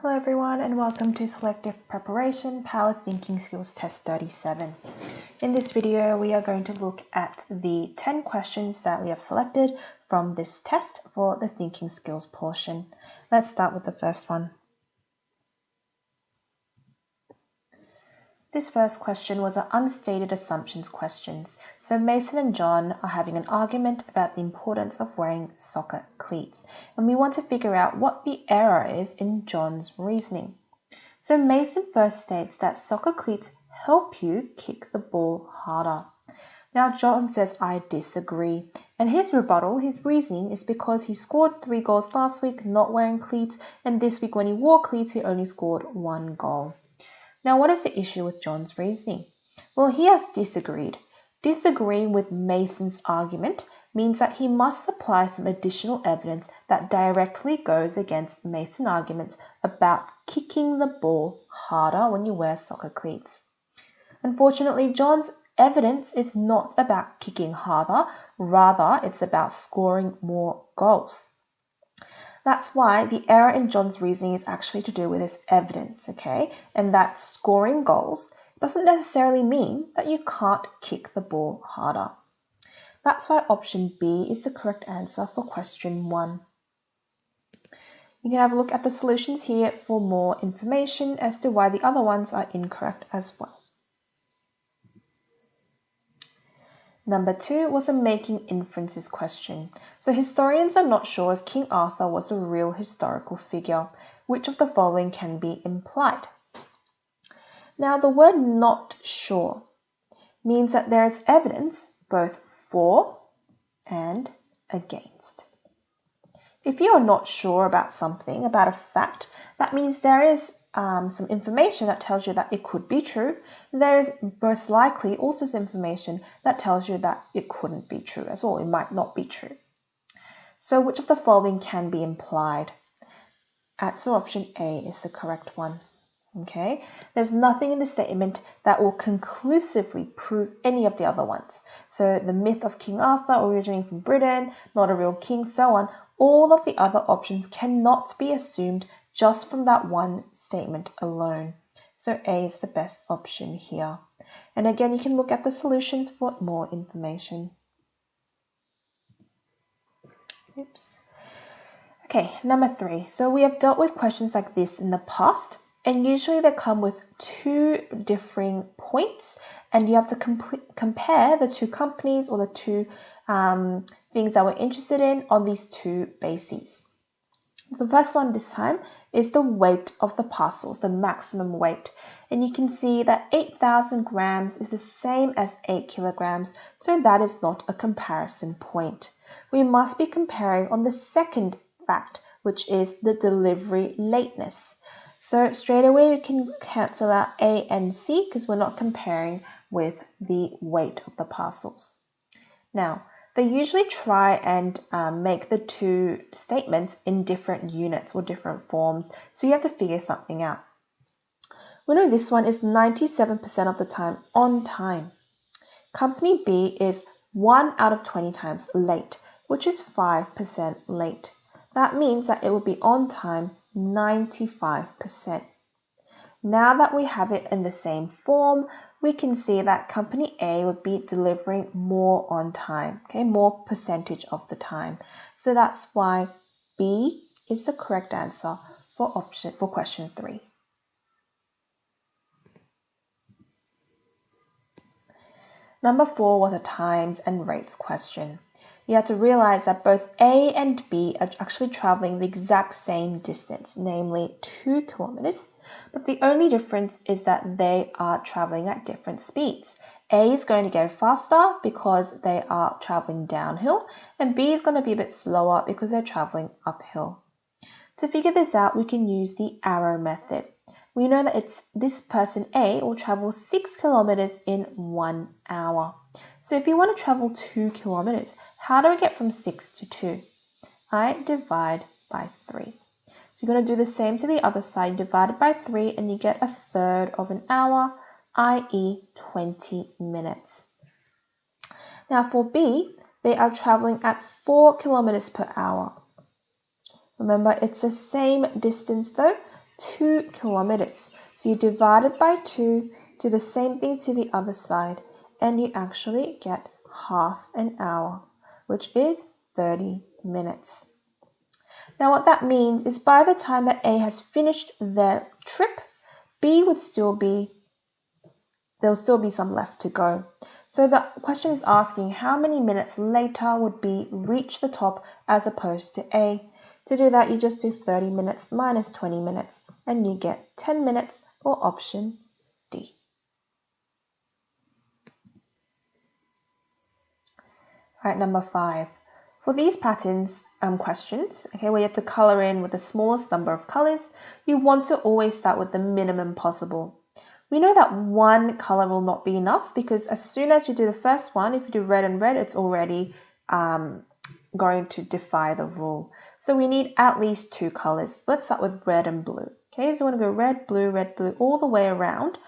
Hello everyone and welcome to Selective Preparation Power Thinking Skills Test 37. In this video we are going to look at the 10 questions that we have selected from this test for the thinking skills portion. Let's start with the first one. This first question was an unstated assumptions questions. So Mason and John are having an argument about the importance of wearing soccer cleats, and we want to figure out what the error is in John's reasoning. So Mason first states that soccer cleats help you kick the ball harder. Now John says, I disagree. And his rebuttal, his reasoning, is because he scored 3 goals last week not wearing cleats, and this week when he wore cleats he only scored 1 goal. Now, what is the issue with John's reasoning? Well, he has disagreed. Disagreeing with Mason's argument means that he must supply some additional evidence that directly goes against Mason's argument about kicking the ball harder when you wear soccer cleats. Unfortunately, John's evidence is not about kicking harder, rather it's about scoring more goals. That's why the error in John's reasoning is actually to do with his evidence, okay? And that scoring goals doesn't necessarily mean that you can't kick the ball harder. That's why option B is the correct answer for question 1. You can have a look at the solutions here for more information as to why the other ones are incorrect as well. Number 2 was a making inferences question. So historians are not sure if King Arthur was a real historical figure. Which of the following can be implied? Now the word not sure means that there is evidence both for and against. If you are not sure about something, about a fact, that means there is some information that tells you that it could be true. There is most likely also some information that tells you that it couldn't be true as well. It might not be true. So which of the following can be implied? Answer option A is the correct one. Okay, there's nothing in the statement that will conclusively prove any of the other ones. So the myth of King Arthur originating from Britain, not a real king, so on. All of the other options cannot be assumed just from that one statement alone. So A is the best option here. And again, you can look at the solutions for more information. Oops. Okay, number 3. So we have dealt with questions like this in the past, and usually they come with 2 differing points, and you have to compare the 2 companies or the 2 things that we're interested in on these 2 bases. The first one this time is the weight of the parcels, the maximum weight. And you can see that 8,000 grams is the same as 8 kilograms, so that is not a comparison point. We must be comparing on the second fact, which is the delivery lateness. So straight away we can cancel out A and C because we're not comparing with the weight of the parcels. Now, they usually try and make the 2 statements in different units or different forms, so you have to figure something out. We know this one is 97% of the time on time. Company B is 1 out of 20 times late, which is 5% late. That means that it will be on time 95%. Now that we have it in the same form, we can see that company A would be delivering more on time, okay, more percentage of the time. So that's why B is the correct answer for question 3. Number 4 was a times and rates question. You have to realize that both A and B are actually traveling the exact same distance, namely 2 kilometers, but the only difference is that they are traveling at different speeds. A is going to go faster because they are traveling downhill, and B is going to be a bit slower because they're traveling uphill. To figure this out, we can use the arrow method. We know that this person A will travel 6 kilometers in 1 hour. So if you want to travel 2 kilometers, how do we get from 6 to 2? I divide by 3. So you're going to do the same to the other side, divide it by 3, and you get 1/3 of an hour, i.e. 20 minutes. Now for B, they are traveling at 4 kilometers per hour. Remember, it's the same distance though, 2 kilometers. So you divide it by 2, do the same thing to the other side, and you actually get half an hour, which is 30 minutes. Now what that means is by the time that A has finished their trip, B would there'll still be some left to go. So the question is asking how many minutes later would B reach the top as opposed to A. To do that, you just do 30 minutes minus 20 minutes, and you get 10 minutes, or option D. All right, number 5. For these patterns questions, okay, where you have to color in with the smallest number of colors, you want to always start with the minimum possible. We know that one color will not be enough because as soon as you do the first one, if you do red and red, it's already going to defy the rule. So we need at least 2 colors. Let's start with red and blue. Okay, so we want to go red, blue, all the way around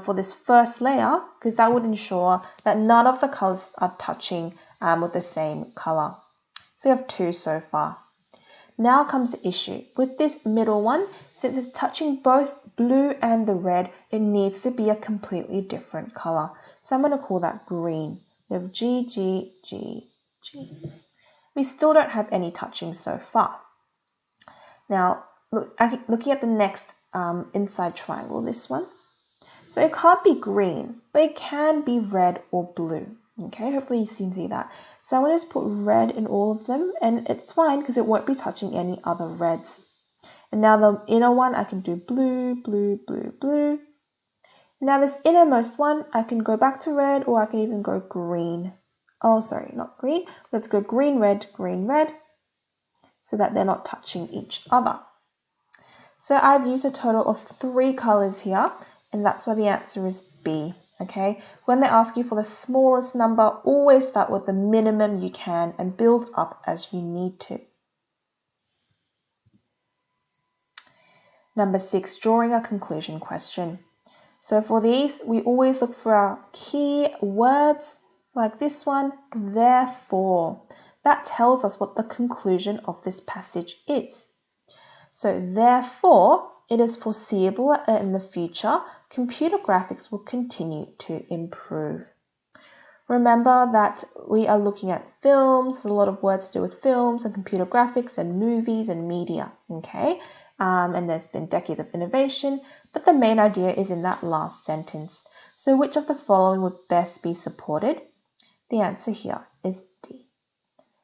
for this first layer, because that would ensure that none of the colors are touching with the same color. So we have 2 so far. Now comes the issue. With this middle one, since it's touching both blue and the red, it needs to be a completely different color. So I'm going to call that green. We have G, G, G, G. We still don't have any touching so far. Now, looking at the next inside triangle, this one. So it can't be green, but it can be red or blue. Okay, hopefully you can see that. So I'm going to just put red in all of them, and it's fine because it won't be touching any other reds. And now the inner one, I can do blue, blue, blue, blue. Now this innermost one, I can go back to red, or I can even go green. Oh, sorry, not green. Let's go green, red, so that they're not touching each other. So I've used a total of 3 colors here, and that's why the answer is B. Okay, when they ask you for the smallest number, always start with the minimum you can and build up as you need to. Number 6, drawing a conclusion question. So for these, we always look for our key words like this one, therefore. That tells us what the conclusion of this passage is. So therefore, it is foreseeable that in the future, computer graphics will continue to improve. Remember that we are looking at films. There's a lot of words to do with films and computer graphics and movies and media, okay? And there's been decades of innovation, but the main idea is in that last sentence. So which of the following would best be supported? The answer here is D.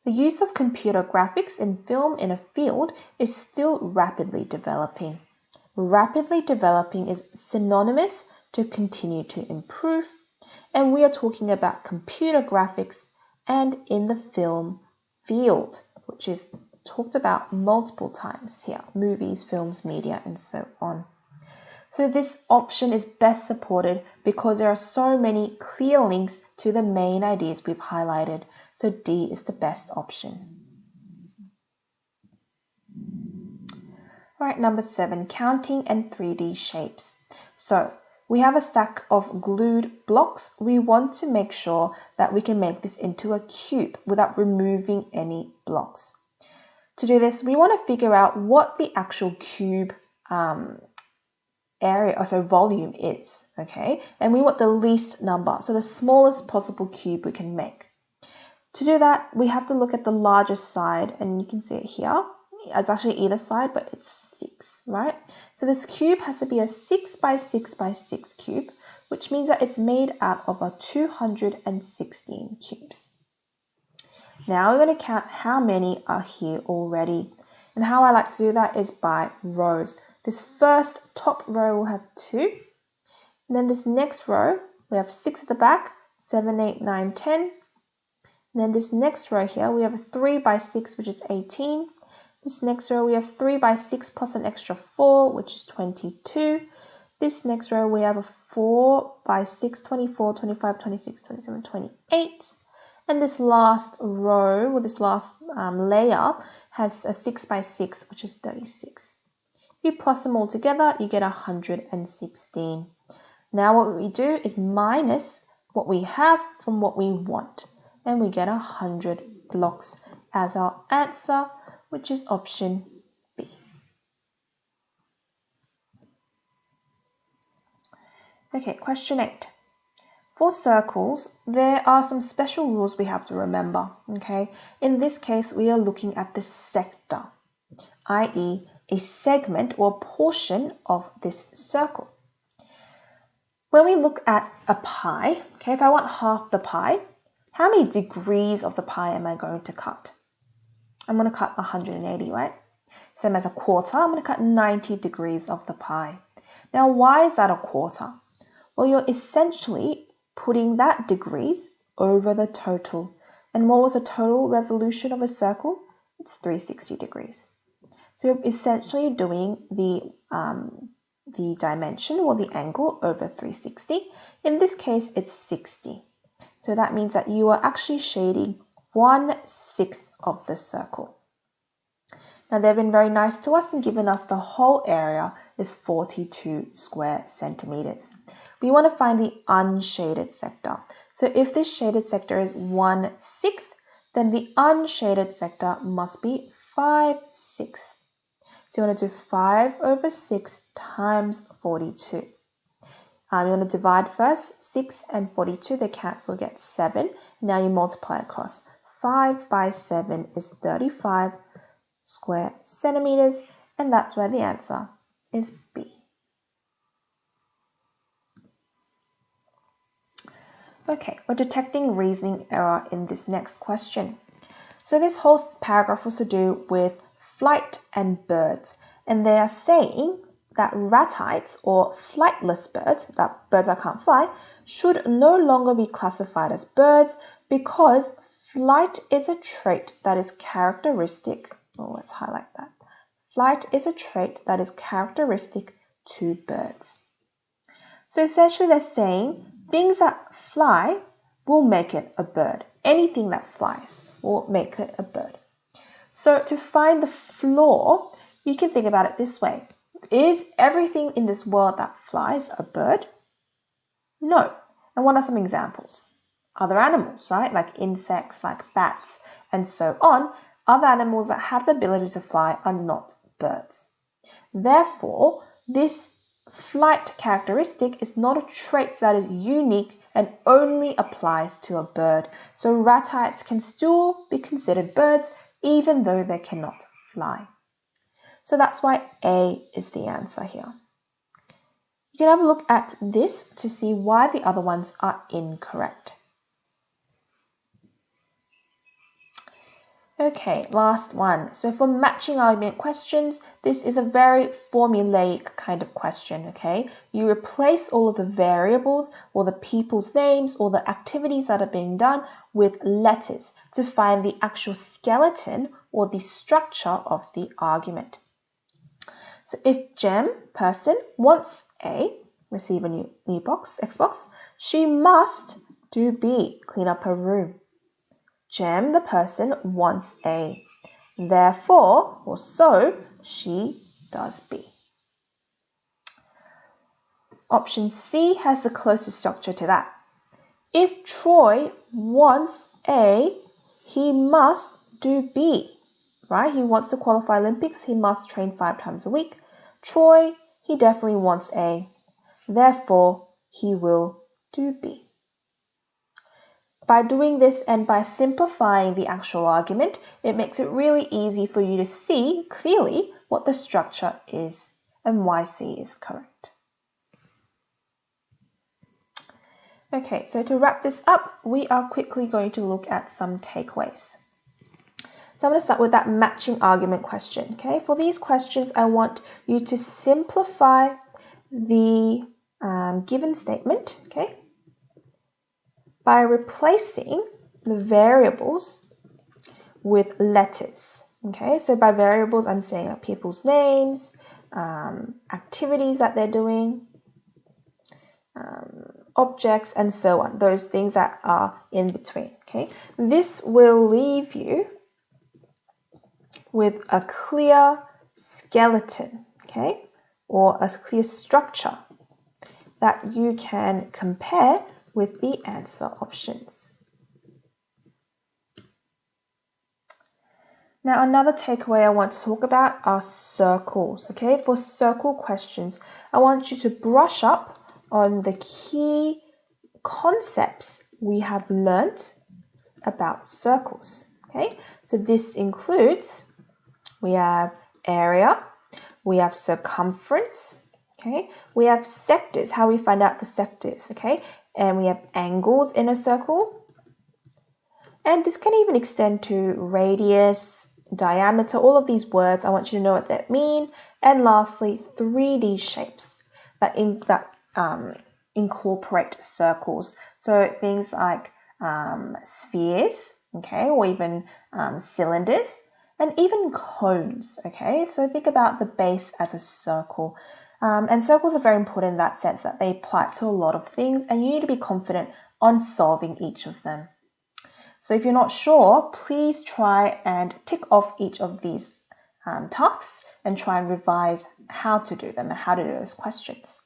The use of computer graphics in film in a field is still rapidly developing. Rapidly developing is synonymous to continue to improve, and we are talking about computer graphics and in the film field, which is talked about multiple times here, movies, films, media, and so on. So this option is best supported because there are so many clear links to the main ideas we've highlighted. So D is the best option. All right, number 7, counting and 3D shapes. So we have a stack of glued blocks. We want to make sure that we can make this into a cube without removing any blocks. To do this, we want to figure out what the actual cube volume is, okay? And we want the least number, so the smallest possible cube we can make. To do that, we have to look at the largest side, and you can see it here. It's actually either side, but it's 6, right? So this cube has to be a 6 by 6 by 6 cube, which means that it's made out of 216 cubes. Now we're going to count how many are here already. And how I like to do that is by rows. This first top row will have 2. And then this next row, we have 6 at the back, 7, 8, 9, 10. And then this next row here, we have a 3 by 6, which is 18. This next row, we have 3 by 6 plus an extra 4, which is 22. This next row, we have a 4 by 6, 24, 25, 26, 27, 28. And this last row, or this last layer, has a 6 by 6, which is 36. If you plus them all together, you get 116. Now what we do is minus what we have from what we want, and we get 100 blocks as our answer, which is option B. Okay, question 8. For circles, there are some special rules we have to remember, okay? In this case, we are looking at the sector, i.e. a segment or portion of this circle. When we look at a pie, okay, if I want half the pie, how many degrees of the pie am I going to cut? I'm going to cut 180, right? Same as a quarter, I'm going to cut 90 degrees of the pie. Now, why is that a quarter? Well, you're essentially putting that degrees over the total. And what was the total revolution of a circle? It's 360 degrees. So you're essentially doing the dimension or the angle over 360. In this case, it's 60. So that means that you are actually shading 1/6 of the circle. Now they've been very nice to us and given us the whole area is 42 square centimeters. We want to find the unshaded sector. So if this shaded sector is 1/6, then the unshaded sector must be 5/6. So you want to do 5 over 6 times 42. You want to divide first, 6 and 42, they cancel, get 7. Now you multiply across. 5 by 7 is 35 square centimeters, and that's where the answer is B. Okay, we're detecting reasoning error in this next question. So this whole paragraph was to do with flight and birds, and they are saying that ratites or flightless birds, that birds that can't fly, should no longer be classified as birds because flight is a trait that is characteristic. Oh, let's highlight that. Flight is a trait that is characteristic to birds. So essentially they're saying things that fly will make it a bird. Anything that flies will make it a bird. So to find the flaw, you can think about it this way. Is everything in this world that flies a bird? No. And what are some examples? Other animals, right? Like insects, like bats, and so on. Other animals that have the ability to fly are not birds. Therefore, this flight characteristic is not a trait that is unique and only applies to a bird. So ratites can still be considered birds even though they cannot fly. So that's why A is the answer here. You can have a look at this to see why the other ones are incorrect. Okay, last one. So for matching argument questions, this is a very formulaic kind of question, okay? You replace all of the variables or the people's names or the activities that are being done with letters to find the actual skeleton or the structure of the argument. So if Jem, person, wants A, receive a new box, Xbox, she must do B, clean up her room. Jem, the person, wants A. Therefore, or so, she does B. Option C has the closest structure to that. If Troy wants A, he must do B, right? He wants to qualify Olympics, he must train 5 times a week. Troy, he definitely wants A. Therefore, he will do B. By doing this and by simplifying the actual argument, it makes it really easy for you to see clearly what the structure is and why C is correct. Okay, so to wrap this up, we are quickly going to look at some takeaways. So I'm going to start with that matching argument question. Okay, for these questions, I want you to simplify the given statement, okay, by replacing the variables with letters. Okay, so by variables, I'm saying like people's names, activities that they're doing, objects, and so on. Those things that are in between. Okay, this will leave you with a clear skeleton, okay, or a clear structure that you can compare with the answer options. Now, another takeaway I want to talk about are circles, okay? For circle questions, I want you to brush up on the key concepts we have learnt about circles. Okay, so this includes, we have area, we have circumference, okay, we have sectors, how we find out the sectors, okay, and we have angles in a circle, and this can even extend to radius, diameter, all of these words. I want you to know what that mean. And lastly, 3D shapes that incorporate circles. So things like spheres, okay, or even cylinders, and even cones, okay. So think about the base as a circle. And circles are very important in that sense that they apply to a lot of things, and you need to be confident on solving each of them. So if you're not sure, please try and tick off each of these tasks and try and revise how to do them and how to do those questions.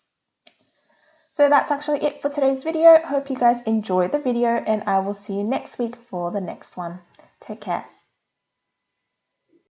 So that's actually it for today's video. Hope you guys enjoy the video, and I will see you next week for the next one. Take care.